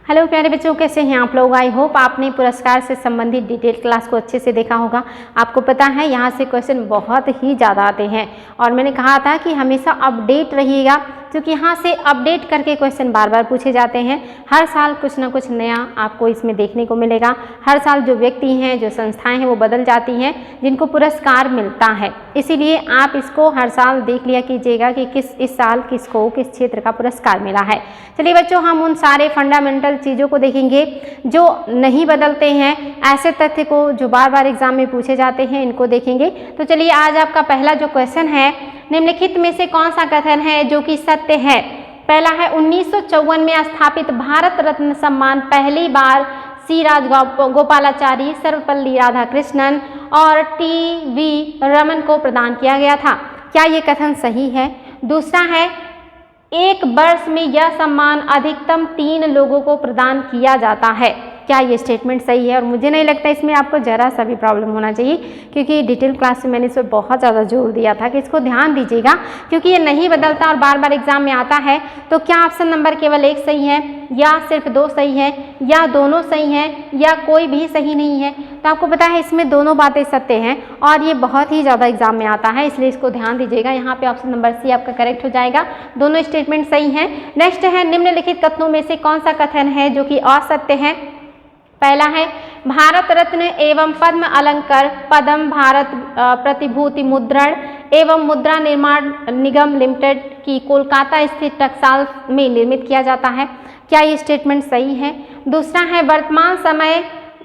Hello प्यारे बच्चों, कैसे हैं आप लोग। आई होप आपने पुरस्कार से संबंधित डिटेल क्लास को अच्छे से देखा होगा। आपको पता है यहाँ से क्वेश्चन बहुत ही ज़्यादा आते हैं और मैंने कहा था कि हमेशा अपडेट रहिएगा, क्योंकि यहाँ से अपडेट करके क्वेश्चन बार बार पूछे जाते हैं। हर साल कुछ ना कुछ नया आपको इसमें देखने को मिलेगा। हर साल जो व्यक्ति हैं, जो संस्थाएं हैं, वो बदल जाती हैं जिनको पुरस्कार मिलता है। इसीलिए आप इसको हर साल देख लिया कीजिएगा कि इस साल किसको किस क्षेत्र का पुरस्कार मिला है। चलिए बच्चों, हम उन सारे फंडामेंटल चीज़ों को देखेंगे जो नहीं बदलते हैं, ऐसे तथ्य को जो बार बार एग्जाम में पूछे जाते हैं, इनको देखेंगे। तो चलिए, आज आपका पहला जो क्वेश्चन है, निम्नलिखित में से कौन सा कथन है जो कि सत्य है। पहला है 1954 में स्थापित भारत रत्न सम्मान पहली बार सी राजगोपालाचारी, सर्वपल्ली राधाकृष्णन और टी.वी. रमन को प्रदान किया गया था। क्या ये कथन सही है? दूसरा है, एक वर्ष में यह सम्मान अधिकतम 3 लोगों को प्रदान किया जाता है। क्या ये स्टेटमेंट सही है? और मुझे नहीं लगता इसमें आपको जरा सा भी प्रॉब्लम होना चाहिए, क्योंकि डिटेल क्लास में मैंने इस पर बहुत ज़्यादा जोर दिया था कि इसको ध्यान दीजिएगा, क्योंकि ये नहीं बदलता और बार बार एग्जाम में आता है। तो क्या ऑप्शन नंबर केवल 1 सही है, या सिर्फ 2 सही है, या दोनों सही हैं, या कोई भी सही नहीं है? तो आपको पता है इसमें दोनों बातें सत्य हैं और ये बहुत ही ज़्यादा एग्जाम में आता है, इसलिए इसको ध्यान दीजिएगा। यहाँ पे ऑप्शन नंबर सी आपका करेक्ट हो जाएगा। दोनों स्टेटमेंट सही हैं। नेक्स्ट है, निम्नलिखित कथनों में से कौन सा कथन है जो कि असत्य है। पहला है, भारत रत्न एवं पद्म अलंकार पद्म भारत प्रतिभूति मुद्रण एवं मुद्रा निर्माण निगम लिमिटेड की कोलकाता स्थित टकसाल में निर्मित किया जाता है। क्या ये स्टेटमेंट सही है? दूसरा है, वर्तमान समय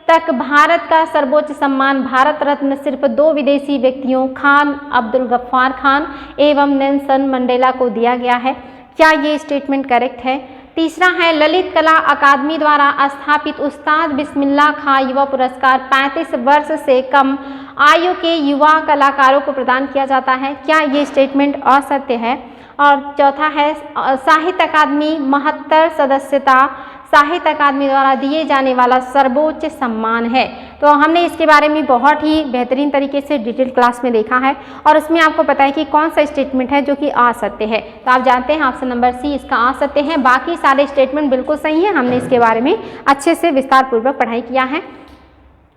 तक भारत का सर्वोच्च सम्मान भारत रत्न सिर्फ 2 विदेशी व्यक्तियों खान अब्दुल गफ्फार खान एवं नेल्सन मंडेला को दिया गया है। क्या ये स्टेटमेंट करेक्ट है? तीसरा है, ललित कला अकादमी द्वारा स्थापित उस्ताद बिस्मिल्लाह खां युवा पुरस्कार 35 वर्ष से कम आयु के युवा कलाकारों को प्रदान किया जाता है। क्या ये स्टेटमेंट असत्य है? और चौथा है, साहित्य अकादमी 72 सदस्यता साहित्य अकादमी द्वारा दिए जाने वाला सर्वोच्च सम्मान है। तो हमने इसके बारे में बहुत ही बेहतरीन तरीके से डिटेल क्लास में देखा है और उसमें आपको पता है कि कौन सा स्टेटमेंट है जो कि असत्य है। तो आप जानते हैं ऑप्शन नंबर सी इसका असत्य है। बाकी सारे स्टेटमेंट बिल्कुल सही है, हमने इसके बारे में अच्छे से विस्तार पूर्वक पढ़ाई किया है।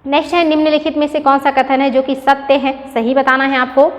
नेक्स्ट है, निम्नलिखित में से कौन सा कथन है जो कि सत्य है। सही बताना है आपको।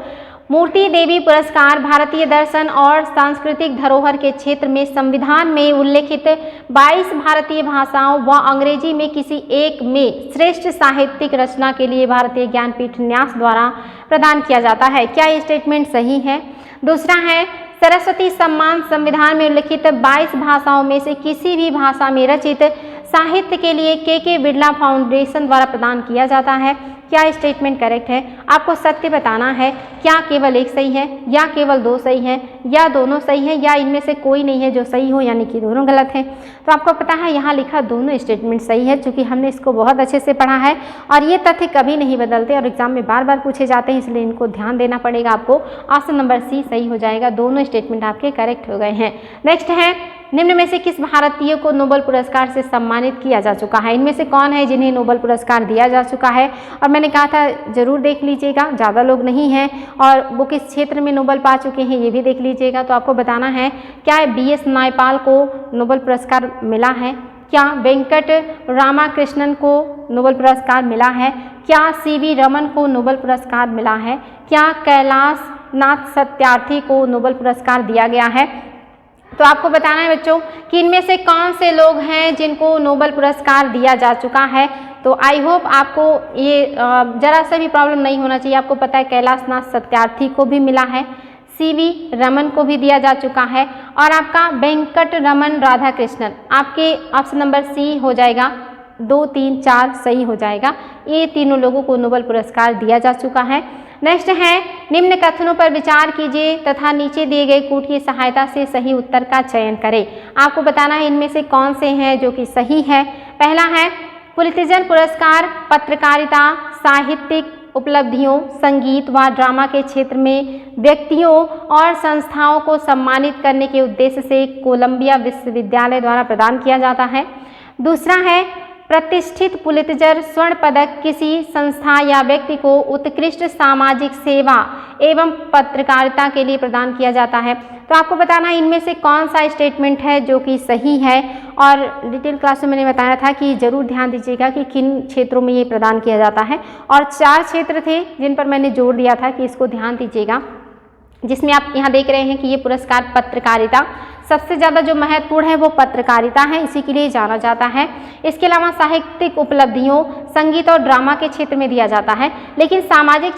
मूर्ति देवी पुरस्कार भारतीय दर्शन और सांस्कृतिक धरोहर के क्षेत्र में संविधान में उल्लेखित 22 भारतीय भाषाओं व अंग्रेजी में किसी एक में श्रेष्ठ साहित्यिक रचना के लिए भारतीय ज्ञानपीठ न्यास द्वारा प्रदान किया जाता है। क्या ये स्टेटमेंट सही है? दूसरा है, सरस्वती सम्मान संविधान में उल्लेखित 22 भाषाओं में से किसी भी भाषा में रचित साहित्य के लिए के बिरला फाउंडेशन द्वारा प्रदान किया जाता है। क्या स्टेटमेंट करेक्ट है? आपको सत्य बताना है। क्या केवल 1 सही है, या केवल 2 सही है, या दोनों सही है, या इनमें से कोई नहीं है जो सही हो, यानी कि दोनों गलत है। तो आपको पता है यहाँ लिखा दोनों स्टेटमेंट सही है, क्योंकि हमने इसको बहुत अच्छे से पढ़ा है और ये तथ्य कभी नहीं बदलते और एग्जाम में बार बार पूछे जाते हैं, इसलिए इनको ध्यान देना पड़ेगा आपको। ऑप्शन नंबर सी सही हो जाएगा। दोनों स्टेटमेंट आपके करेक्ट हो गए हैं। नेक्स्ट है, निम्न में से किस भारतीय को नोबेल पुरस्कार से सम्मानित किया जा चुका है। इनमें से कौन है जिन्हें नोबेल पुरस्कार दिया जा चुका है? और मैंने कहा था जरूर देख लीजिएगा, ज़्यादा लोग नहीं हैं और वो किस क्षेत्र में नोबेल पा चुके हैं ये भी देख लीजिएगा। तो आपको बताना है, क्या BS नायपाल को नोबेल पुरस्कार मिला है? क्या वेंकट रामाकृष्णन को नोबेल पुरस्कार मिला है? क्या CV रमन को नोबेल पुरस्कार मिला है? क्या कैलाश नाथ सत्यार्थी को नोबेल पुरस्कार दिया गया है? तो आपको बताना है बच्चों कि इनमें से कौन से लोग हैं जिनको नोबेल पुरस्कार दिया जा चुका है। तो आई होप आपको ये जरा सा भी प्रॉब्लम नहीं होना चाहिए। आपको पता है कैलाश नाथ सत्यार्थी को भी मिला है, CV रमन को भी दिया जा चुका है, और आपका वेंकट रमन राधाकृष्णन, आपके ऑप्शन नंबर सी हो जाएगा। 2, 3, 4 सही हो जाएगा। ये तीनों लोगों को नोबेल पुरस्कार दिया जा चुका है। नेक्स्ट है, निम्न कथनों पर विचार कीजिए तथा नीचे दिए गए कूट की सहायता से सही उत्तर का चयन करें। आपको बताना है इनमें से कौन से हैं जो कि सही है। पहला है, पुलित्जर पुरस्कार पत्रकारिता, साहित्यिक उपलब्धियों, संगीत व ड्रामा के क्षेत्र में व्यक्तियों और संस्थाओं को सम्मानित करने के उद्देश्य से कोलंबिया विश्वविद्यालय द्वारा प्रदान किया जाता है। दूसरा है, प्रतिष्ठित पुलित्जर स्वर्ण पदक किसी संस्था या व्यक्ति को उत्कृष्ट सामाजिक सेवा एवं पत्रकारिता के लिए प्रदान किया जाता है। तो आपको बताना है इनमें से कौन सा स्टेटमेंट है जो कि सही है, और डिटेल क्लास में मैंने बताया था कि जरूर ध्यान दीजिएगा कि किन क्षेत्रों में ये प्रदान किया जाता है। और 4 क्षेत्र थे जिन पर मैंने जोर दिया था कि इसको ध्यान दीजिएगा, जिसमें आप यहाँ देख रहे हैं कि ये पुरस्कार पत्रकारिता सबसे ज़्यादा जो महत्वपूर्ण है वो पत्रकारिता है, इसी के लिए जाना जाता है। इसके अलावा साहित्यिक उपलब्धियों, संगीत और ड्रामा के क्षेत्र में दिया जाता है, लेकिन सामाजिक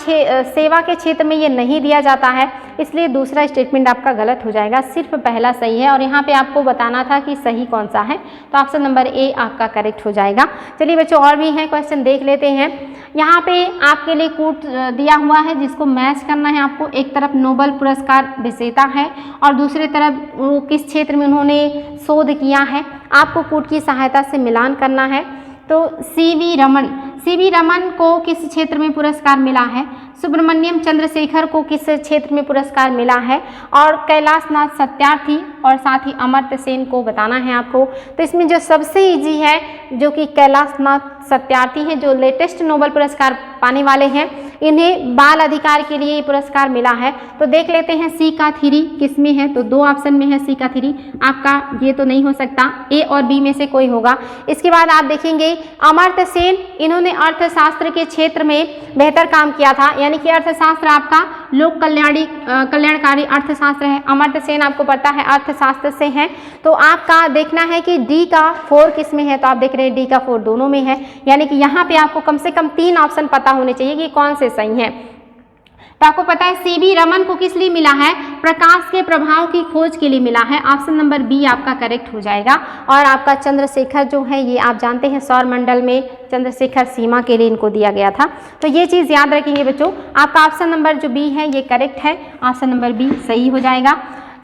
सेवा के क्षेत्र में ये नहीं दिया जाता है, इसलिए दूसरा स्टेटमेंट आपका गलत हो जाएगा, सिर्फ पहला सही है। और यहाँ पे आपको बताना था कि सही कौन सा है, तो ऑप्शन नंबर ए आपका करेक्ट हो जाएगा। चलिए बच्चों और भी हैं क्वेश्चन देख लेते हैं। यहाँ पे आपके लिए कूट दिया हुआ है जिसको मैच करना है आपको। एक तरफ नोबेल पुरस्कार विजेता है और दूसरी तरफ वो किस क्षेत्र में उन्होंने शोध किया है, आपको कूट की सहायता से मिलान करना है। तो सीवी रमन को किस क्षेत्र में पुरस्कार मिला है, सुब्रमण्यम चंद्रशेखर को किस क्षेत्र में पुरस्कार मिला है, और कैलाशनाथ सत्यार्थी और साथ ही अमर्त्य सेन को बताना है आपको। तो इसमें जो सबसे इजी है जो कि कैलाशनाथ सत्यार्थी हैं, जो लेटेस्ट नोबेल पुरस्कार पाने वाले हैं, इन्हें बाल अधिकार के लिए ये पुरस्कार मिला है। तो देख लेते हैं सी का 3 किस में है, तो 2 ऑप्शन में है सी का 3, आपका ये तो नहीं हो सकता, ए और बी में से कोई होगा। इसके बाद आप देखेंगे अमर्त्य सेन, इन्होंने अर्थशास्त्र के क्षेत्र में बेहतर काम किया था, यानी कि अर्थशास्त्र आपका लोक कल्याणकारी अर्थशास्त्र है। अमर्त्य सेन आपको पता है अर्थशास्त्र से है। तो आपका देखना है कि डी का 4 किस में है, तो आप देख रहे हैं डी का 4 दोनों में है, यानी कि यहाँ पे आपको कम से कम 3 ऑप्शन पता होने चाहिए कि कौन से सही हैं। तो आपको पता है सीवी रमन को किस लिए मिला है, प्रकाश के प्रभाव की खोज के लिए मिला है, ऑप्शन नंबर बी आपका करेक्ट हो जाएगा। और आपका चंद्रशेखर जो है ये आप जानते हैं सौर मंडल में चंद्रशेखर सीमा के लिए इनको दिया गया था। तो ये चीज़ याद रखेंगे बच्चों। आपका ऑप्शन नंबर जो बी है ये करेक्ट है, ऑप्शन नंबर बी सही हो जाएगा।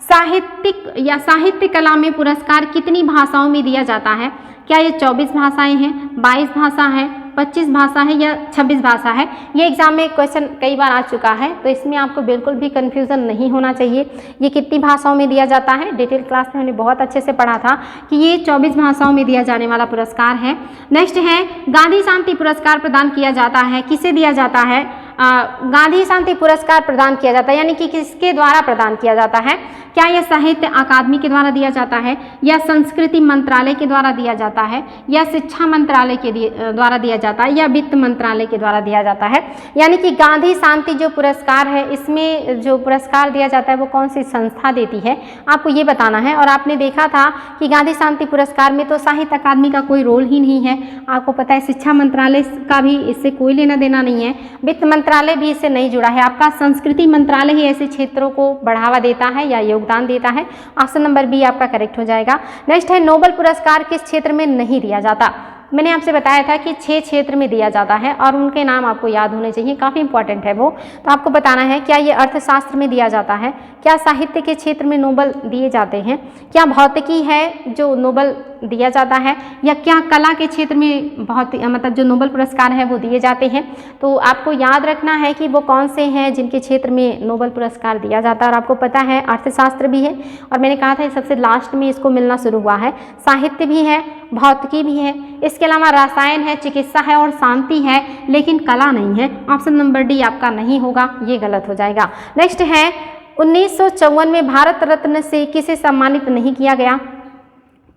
साहित्यिक या साहित्य कला में पुरस्कार कितनी भाषाओं में दिया जाता है, क्या ये 24 भाषाएं हैं, 22 भाषा है, 25 भाषा है या 26 भाषा है। ये एग्जाम में क्वेश्चन कई बार आ चुका है, तो इसमें आपको बिल्कुल भी कन्फ्यूज़न नहीं होना चाहिए। ये कितनी भाषाओं में दिया जाता है, डिटेल क्लास में हमने बहुत अच्छे से पढ़ा था कि ये 24 भाषाओं में दिया जाने वाला पुरस्कार है। नेक्स्ट है गांधी शांति पुरस्कार प्रदान किया जाता है, किसे दिया जाता है, गांधी शांति पुरस्कार प्रदान किया जाता है, यानी कि किसके द्वारा प्रदान किया जाता है, क्या यह साहित्य अकादमी के द्वारा दिया जाता है, या संस्कृति मंत्रालय के द्वारा दिया जाता है, या शिक्षा मंत्रालय के द्वारा दिया जाता है, या वित्त मंत्रालय के द्वारा दिया जाता है। यानी कि गांधी शांति जो पुरस्कार है, इसमें जो पुरस्कार दिया जाता है वो कौन सी संस्था देती है, आपको ये बताना है। और आपने देखा था कि गांधी शांति पुरस्कार में तो साहित्य अकादमी का कोई रोल ही नहीं है, आपको पता है शिक्षा मंत्रालय का भी इससे कोई लेना देना नहीं है, वित्त मंत्रालय भी इससे नहीं जुड़ा है। आपका संस्कृति मंत्रालय ही ऐसे क्षेत्रों को बढ़ावा देता है या योगदान देता है, ऑप्शन नंबर बी आपका करेक्ट हो जाएगा। नेक्स्ट है नोबेल पुरस्कार किस क्षेत्र में नहीं दिया जाता। मैंने आपसे बताया था कि 6 क्षेत्र में दिया जाता है और उनके नाम आपको याद होने चाहिए, काफ़ी इंपॉर्टेंट है वो। तो आपको बताना है क्या ये अर्थशास्त्र में दिया जाता है, क्या साहित्य के क्षेत्र में नोबेल दिए जाते हैं, क्या भौतिकी है जो नोबेल दिया जाता है, या क्या कला के क्षेत्र में मतलब जो नोबेल पुरस्कार है वो दिए जाते हैं। तो आपको याद रखना है कि वो कौन से हैं जिनके क्षेत्र में नोबेल पुरस्कार दिया जाता है। और आपको पता है अर्थशास्त्र भी है, और मैंने कहा था सबसे लास्ट में इसको मिलना शुरू हुआ है, साहित्य भी है, भौतिकी भी है, इसके अलावा रसायन है, चिकित्सा है और शांति है, लेकिन कला नहीं है। ऑप्शन नंबर डी आपका नहीं होगा, ये गलत हो जाएगा। नेक्स्ट है 1954 में भारत रत्न से किसे सम्मानित नहीं किया गया,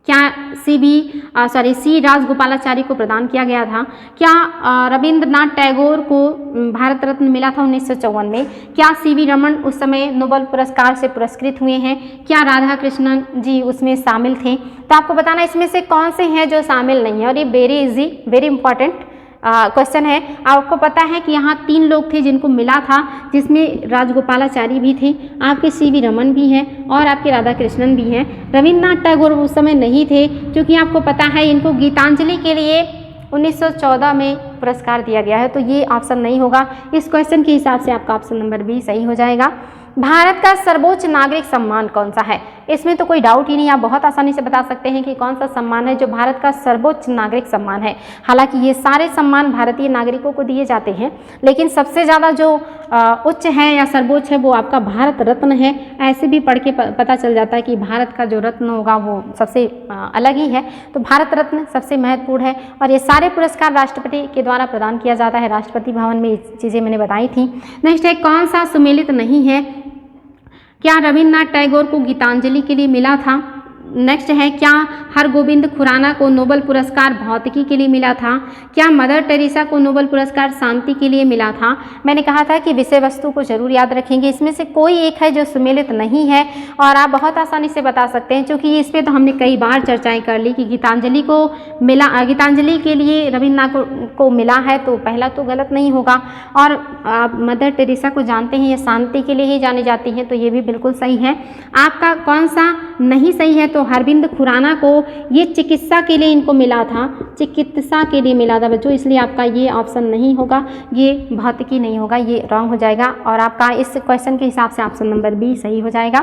क्या सी राजगोपालाचारी को प्रदान किया गया था, क्या रविंद्रनाथ टैगोर को भारत रत्न मिला था 1954 में, क्या सीवी रमन उस समय नोबेल पुरस्कार से पुरस्कृत हुए हैं, क्या राधा कृष्णन जी उसमें शामिल थे। तो आपको बताना इसमें से कौन से हैं जो शामिल नहीं है, और ये very easy very important question है। आपको पता है कि यहाँ 3 लोग थे जिनको मिला था, जिसमें राजगोपालाचारी भी थे, आपके सीवी रमन भी हैं और आपके राधा कृष्णन भी हैं। रविंद्रनाथ टैगोर उस समय नहीं थे, क्योंकि आपको पता है इनको गीतांजलि के लिए 1914 में पुरस्कार दिया गया है, तो ये ऑप्शन नहीं होगा। इस क्वेश्चन के हिसाब से आपका ऑप्शन नंबर बी सही हो जाएगा। भारत का सर्वोच्च नागरिक सम्मान कौन सा है? इसमें तो कोई डाउट ही नहीं, आप बहुत आसानी से बता सकते हैं कि कौन सा सम्मान है जो भारत का सर्वोच्च नागरिक सम्मान है। हालांकि ये सारे सम्मान भारतीय नागरिकों को दिए जाते हैं, लेकिन सबसे ज़्यादा जो उच्च है या सर्वोच्च है वो आपका भारत रत्न है। ऐसे भी पढ़ के पता चल जाता है कि भारत का जो रत्न होगा वो सबसे अलग ही है। तो भारत रत्न सबसे महत्वपूर्ण है और ये सारे पुरस्कार राष्ट्रपति के द्वारा प्रदान किया जाता है। राष्ट्रपति भवन में ये चीज़ें मैंने बताई थी। नेक्स्ट है, कौन सा सुमेलित नहीं है? क्या रविन्द्रनाथ टैगोर को गीतांजलि के लिए मिला था? नेक्स्ट है, क्या हरगोविंद खुराना को नोबेल पुरस्कार भौतिकी के लिए मिला था? क्या मदर टेरेसा को नोबेल पुरस्कार शांति के लिए मिला था? मैंने कहा था कि विषय वस्तु को जरूर याद रखेंगे, इसमें से कोई एक है जो सुमेलित नहीं है और आप बहुत आसानी से बता सकते हैं, क्योंकि इस पर तो हमने कई बार चर्चाएं कर ली कि गीतांजलि को मिला, गीतांजलि के लिए रविन्द्रनाथ को मिला है, तो पहला तो गलत नहीं होगा। और आप मदर टेरेसा को जानते हैं, ये शांति के लिए ही जानी जाती हैं, तो ये भी बिल्कुल सही है। आपका कौन सा नहीं सही है? तो हरविंद खुराना को ये चिकित्सा के लिए इनको मिला था, चिकित्सा के लिए मिला था बच्चों, इसलिए आपका ये ऑप्शन नहीं होगा, ये भौतिकी नहीं होगा, ये रॉन्ग हो जाएगा और आपका इस क्वेश्चन के हिसाब से ऑप्शन नंबर बी सही हो जाएगा।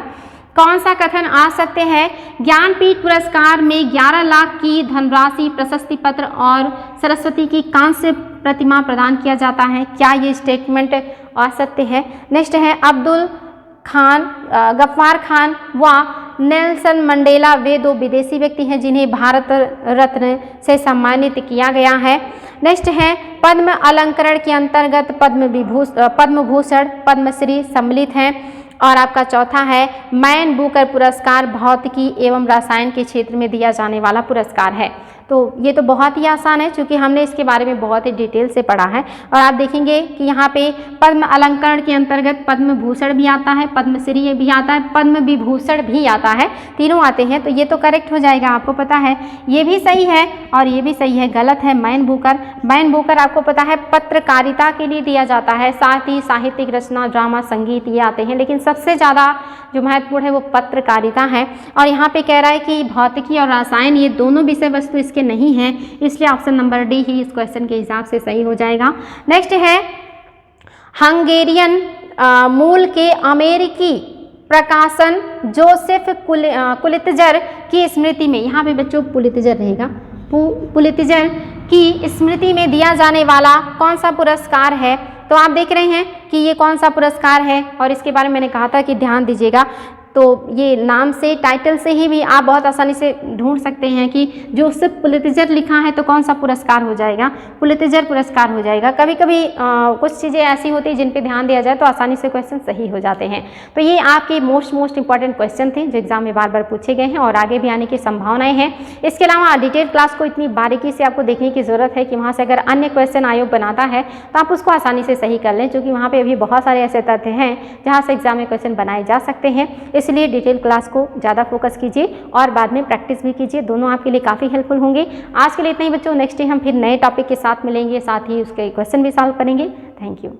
कौन सा कथन आ सकते हैं? ज्ञानपीठ पुरस्कार में 11 लाख की धनराशि, प्रशस्ति पत्र और सरस्वती की कांस्य प्रतिमा प्रदान किया जाता है। क्या ये स्टेटमेंट आ सकते हैं? नेक्स्ट है, अब्दुल खान, गफ्फार खान व नेल्सन मंडेला वे दो विदेशी व्यक्ति हैं जिन्हें भारत रत्न से सम्मानित किया गया है। नेक्स्ट है, पद्म अलंकरण के अंतर्गत पद्म भूषण, पद्मश्री सम्मिलित हैं। और आपका चौथा है, मैन बुकर पुरस्कार भौतिकी एवं रसायन के क्षेत्र में दिया जाने वाला पुरस्कार है। तो ये तो बहुत ही आसान है, क्योंकि हमने इसके बारे में बहुत ही डिटेल से पढ़ा है। और आप देखेंगे कि यहाँ पे पद्म अलंकरण के अंतर्गत पद्म भूषण भी आता है, पद्मश्री भी आता है, पद्म विभूषण भी आता है, तीनों आते हैं। तो ये तो करेक्ट हो जाएगा, आपको पता है। ये भी सही है और ये भी सही है, गलत है मैन बुकर। मैन बुकर आपको पता है पत्रकारिता के लिए दिया जाता है, साथ ही साहित्यिक रचना, ड्रामा, संगीत ये आते हैं, लेकिन सबसे ज़्यादा जो महत्वपूर्ण है वो पत्रकारिता है। और यहाँ पे कह रहा है कि भौतिकी और रसायन ये दोनों विषय वस्तु इसके नहीं है, इसलिए ऑप्शन नंबर डी ही इस क्वेश्चन के हिसाब से सही हो जाएगा। नेक्स्ट है, हंगेरियन मूल के अमेरिकी प्रकाशन जोसेफ पुलित्जर की स्मृति में, यहाँ पे बच्चों पुलित्जर रहेगा, पुलित्जर की स्मृति में दिया जाने वाला कौन सा पुरस्कार है? तो आप देख रहे हैं कि ये कौन सा पुरस्कार है और इसके बारे में मैंने कहा था कि ध्यान दीजिएगा। तो ये नाम से, टाइटल से ही भी आप बहुत आसानी से ढूंढ सकते हैं कि जोसेफ पुलित्जर लिखा है तो कौन सा पुरस्कार हो जाएगा, पुलित्जर पुरस्कार हो जाएगा। कभी कभी कुछ चीज़ें ऐसी होती हैं जिन पे ध्यान दिया जाए तो आसानी से क्वेश्चन सही हो जाते हैं। तो ये आपके मोस्ट इंपॉर्टेंट क्वेश्चन थे जो एग्जाम में बार बार पूछे गए हैं और आगे भी आने की संभावनाएं हैं। इसके अलावा डिटेल क्लास को इतनी बारीकी से आपको देखने की ज़रूरत है कि वहाँ से अगर अन्य क्वेश्चन आयोग बनाता है तो आप उसको आसानी से सही कर लें, क्योंकि वहाँ पर अभी बहुत सारे ऐसे तथ्य हैं जहाँ से एग्जाम में क्वेश्चन बनाए जा सकते हैं। इसलिए डिटेल क्लास को ज़्यादा फोकस कीजिए और बाद में प्रैक्टिस भी कीजिए, दोनों आपके लिए काफ़ी हेल्पफुल होंगे। आज के लिए इतना ही बच्चों, नेक्स्ट डे हम फिर नए टॉपिक के साथ मिलेंगे, साथ ही उसके क्वेश्चन भी सॉल्व करेंगे। Thank you.